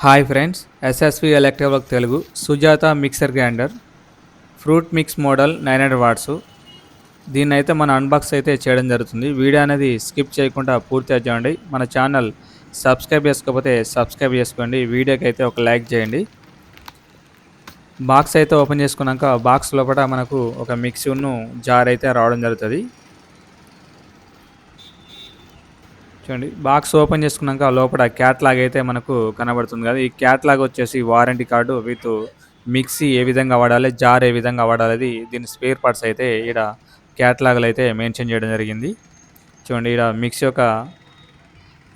Hi friends, SSV electric work Telugu Sujata mixer grinder fruit mix model 900 watts. దీన్ని అయితే మన unbox అయితే చేయడం జరుగుతుంది. వీడియో అనేది స్కిప్ చేయకుండా పూర్తిగా చూడండి. మన ఛానల్ సబ్స్క్రైబ్ చేసుకోకపోతే సబ్స్క్రైబ్ చేసుకోండి. వీడియోకి అయితే ఒక లైక్ చేయండి. బాక్స్ అయితే ఓపెన్ చేసుకున్నాక బాక్స్ లోపల మనకు ఒక మిక్సీను జార్ అయితే రావడం జరుగుతుంది. చూడండి, బాక్స్ ఓపెన్ చేసుకున్నాక లోపల క్యాట్లాగ్ అయితే మనకు కనబడుతుంది కదా. ఈ క్యాట్లాగ్ వచ్చేసి వారంటీ కార్డు విత్ మిక్సీ ఏ విధంగా వాడాలి, జార్ ఏ విధంగా వాడాలి, దీని స్పేర్ పార్ట్స్ అయితే ఇక్కడ క్యాట్లాగ్లో అయితే మెన్షన్ చేయడం జరిగింది. చూడండి, ఇక్కడ మిక్సీ యొక్క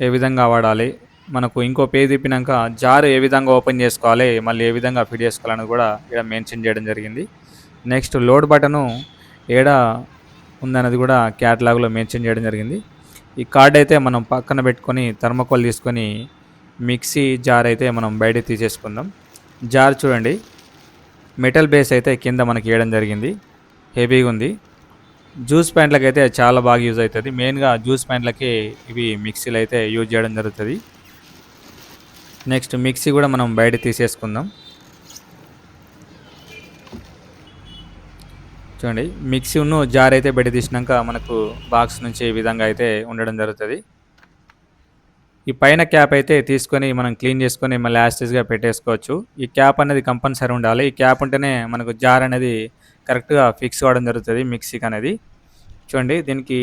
ఏ విధంగా వాడాలి, మనకు ఇంకో పేజ్ తిప్పినాక జార్ ఏ విధంగా ఓపెన్ చేసుకోవాలి, మళ్ళీ ఏ విధంగా ఫిట్ చేసుకోవాలని కూడా ఇక్కడ మెన్షన్ చేయడం జరిగింది. నెక్స్ట్ లోడ్ బటను ఏడ ఉందన్నది కూడా క్యాట్లాగ్లో మెన్షన్ చేయడం జరిగింది. ఈ కార్డ్ అయితే మనం పక్కన పెట్టుకొని థర్మోకోల్ తీసుకొని మిక్సీ జార్ అయితే మనం బయట తీసేసుకుందాం. జార్ చూడండి, మెటల్ బేస్ అయితే కింద మనకి వేయడం జరిగింది, హెవీగా ఉంది. జ్యూస్ ప్యాంట్లకి అయితే చాలా బాగా యూజ్ అవుతుంది. మెయిన్గా జ్యూస్ ప్యాంట్లకి ఇవి మిక్సీలు అయితే యూజ్ చేయడం జరుగుతుంది. నెక్స్ట్ మిక్సీ కూడా మనం బయట తీసేసుకుందాం. చూడండి, మిక్సీను జార్ అయితే బయట తీసినాక మనకు బాక్స్ నుంచి ఈ విధంగా అయితే ఉండడం జరుగుతుంది. ఈ పైన క్యాప్ అయితే తీసుకొని మనం క్లీన్ చేసుకొని మళ్ళీ యాస్టిస్గా పెట్టేసుకోవచ్చు. ఈ క్యాప్ అనేది కంపల్సరీ ఉండాలి. ఈ క్యాప్ ఉంటేనే మనకు జార్ అనేది కరెక్ట్గా ఫిక్స్ అవ్వడం జరుగుతుంది మిక్సీకి అనేది. చూడండి, దీనికి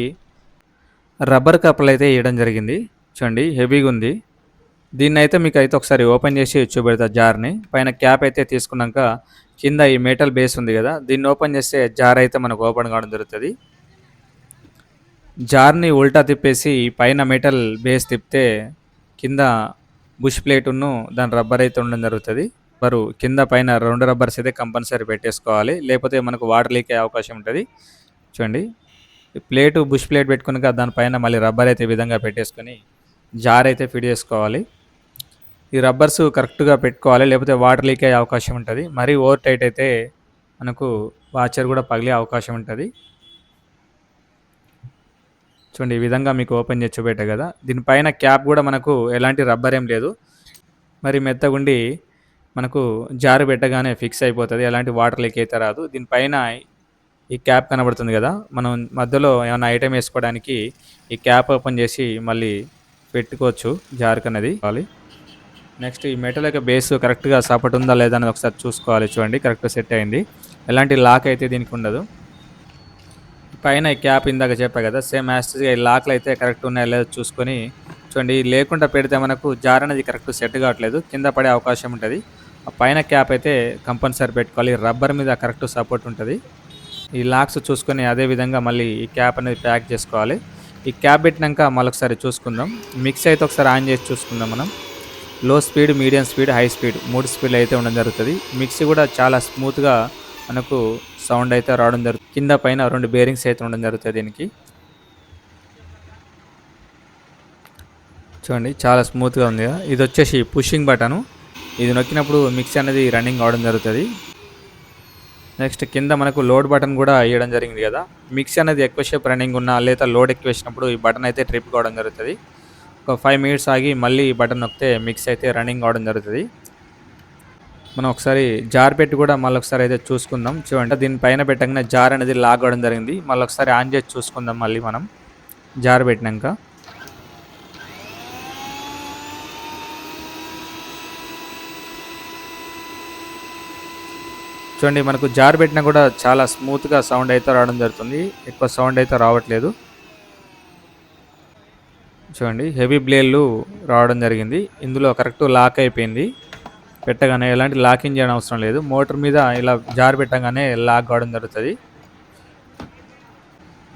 రబ్బర్ కప్పులు అయితే వేయడం జరిగింది. చూడండి, హెవీగా ఉంది. దీన్ని అయితే మీకు అయితే ఒకసారి ఓపెన్ చేసి చూపెడతా. జార్ని పైన క్యాప్ అయితే తీసుకున్నాక కింద ఈ మెటల్ బేస్ ఉంది కదా, దీన్ని ఓపెన్ చేస్తే జార్ అయితే మనకు ఓపెన్ కావడం జరుగుతుంది. జార్ని ఉల్టా తిప్పేసి పైన మెటల్ బేస్ తిప్పితే కింద బుష్ ప్లేటును దాని రబ్బర్ అయితే ఉండడం జరుగుతుంది. కింద పైన 2 రబ్బర్స్ అయితే కంపల్సరీ పెట్టేసుకోవాలి, లేకపోతే మనకు వాటర్ లీక్ అయ్యే అవకాశం ఉంటుంది. చూడండి, ప్లేటు బుష్ ప్లేట్ పెట్టుకున్నాక దానిపైన మళ్ళీ రబ్బర్ అయితే ఈ విధంగా పెట్టేసుకొని జార్ అయితే ఫిట్ చేసుకోవాలి. ఈ రబ్బర్స్ కరెక్ట్గా పెట్టుకోవాలి, లేకపోతే వాటర్ లీక్ అయ్యే అవకాశం ఉంటుంది. మరీ ఓవర్ టైట్ అయితే మనకు వాచర్ కూడా పగిలే అవకాశం ఉంటుంది. చూడండి, ఈ విధంగా మీకు ఓపెన్ చేసి చూపెట్టా కదా. దీనిపైన క్యాప్ కూడా మనకు ఎలాంటి రబ్బర్ ఏం లేదు, మరి మెత్తగుండి మనకు జారు పెట్టగానే ఫిక్స్ అయిపోతుంది, ఎలాంటి వాటర్ లీక్ అయితే రాదు. దీనిపైన ఈ క్యాప్ కనబడుతుంది కదా, మనం మధ్యలో ఏమైనా ఐటెం వేసుకోవడానికి ఈ క్యాప్ ఓపెన్ చేసి మళ్ళీ పెట్టుకోవచ్చు జారుకు అనేది. నెక్స్ట్ ఈ మెటల్ యొక్క బేస్ కరెక్ట్గా సపోర్ట్ ఉందా లేదా అనేది ఒకసారి చూసుకోవాలి. చూడండి, కరెక్ట్గా సెట్ అయింది, ఎలాంటి లాక్ అయితే దీనికి ఉండదు. పైన ఈ క్యాప్ ఇందాక చెప్పా కదా, సేమ్ యాస్టిస్గా ఈ లాక్లు అయితే కరెక్ట్ ఉన్నాయో లేదో చూసుకొని చూడండి. లేకుండా పెడితే మనకు జార్ అనేది కరెక్ట్ సెట్ కావట్లేదు, కింద పడే అవకాశం ఉంటుంది. ఆ పైన క్యాప్ అయితే కంపల్సరీ పెట్టుకోవాలి, రబ్బర్ మీద కరెక్ట్ సపోర్ట్ ఉంటుంది. ఈ లాక్స్ చూసుకొని అదే విధంగా మళ్ళీ ఈ క్యాప్ అనేది ప్యాక్ చేసుకోవాలి. ఈ క్యాప్ పెట్టినాక మళ్ళొకసారి చూసుకుందాం. మిక్స్ అయితే ఒకసారి ఆన్ చేసి చూసుకుందాం. మనం లో speed, medium speed, high speed 3 స్పీడ్లు అయితే ఉండడం జరుగుతుంది. మిక్సీ కూడా చాలా స్మూత్గా మనకు సౌండ్ అయితే రావడం జరుగుతుంది. కింద పైన 2 బేరింగ్స్ అయితే ఉండడం జరుగుతుంది దీనికి. చూడండి, చాలా స్మూత్గా ఉంది కదా. ఇది వచ్చేసి పుషింగ్ బటను, ఇది నొక్కినప్పుడు మిక్సీ అనేది రన్నింగ్ అవడం జరుగుతుంది. నెక్స్ట్ కింద మనకు లోడ్ బటన్ కూడా వేయడం జరిగింది కదా. మిక్సీ అనేది ఎక్కువసేపు రన్నింగ్ ఉన్నా లేదా లోడ్ ఎక్కువ వేసినప్పుడు ఈ బటన్ అయితే ట్రిప్ కావడం జరుగుతుంది. ఒక 5 మినిట్స్ ఆగి మళ్ళీ ఈ బటన్ నొక్కితే మిక్సీ అయితే రన్నింగ్ అవడం జరుగుతుంది. మనం ఒకసారి జార్ పెట్టి కూడా మళ్ళీ ఒకసారి అయితే చూసుకుందాం. చూడండి, దీనిపైన పెట్టగానే జార్ అనేది లాగ్ అవ్వడం జరిగింది. మళ్ళీ ఒకసారి ఆన్ చేసి చూసుకుందాం. మళ్ళీ మనం జార్ పెట్టినాక చూడండి, మనకు జార్ పెట్టినా కూడా చాలా స్మూత్గా సౌండ్ అయితే రావడం జరుగుతుంది, ఎక్కువ సౌండ్ అయితే రావట్లేదు. చూడండి, హెవీ బ్లేడ్లు రావడం జరిగింది. ఇందులో కరెక్ట్ లాక్ అయిపోయింది, పెట్టగానే ఎలాంటి లాకింగ్ చేయడం అవసరం లేదు. మోటార్ మీద ఇలా జార్ పెట్టగానే లాక్ కావడం జరుగుతుంది.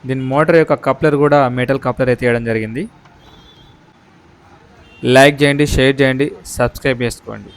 దీని మోటార్ యొక్క కప్లర్ కూడా మెటల్ కప్లర్ అయితే వేయడం జరిగింది. లైక్ చేయండి, షేర్ చేయండి, సబ్స్క్రైబ్ చేసుకోండి.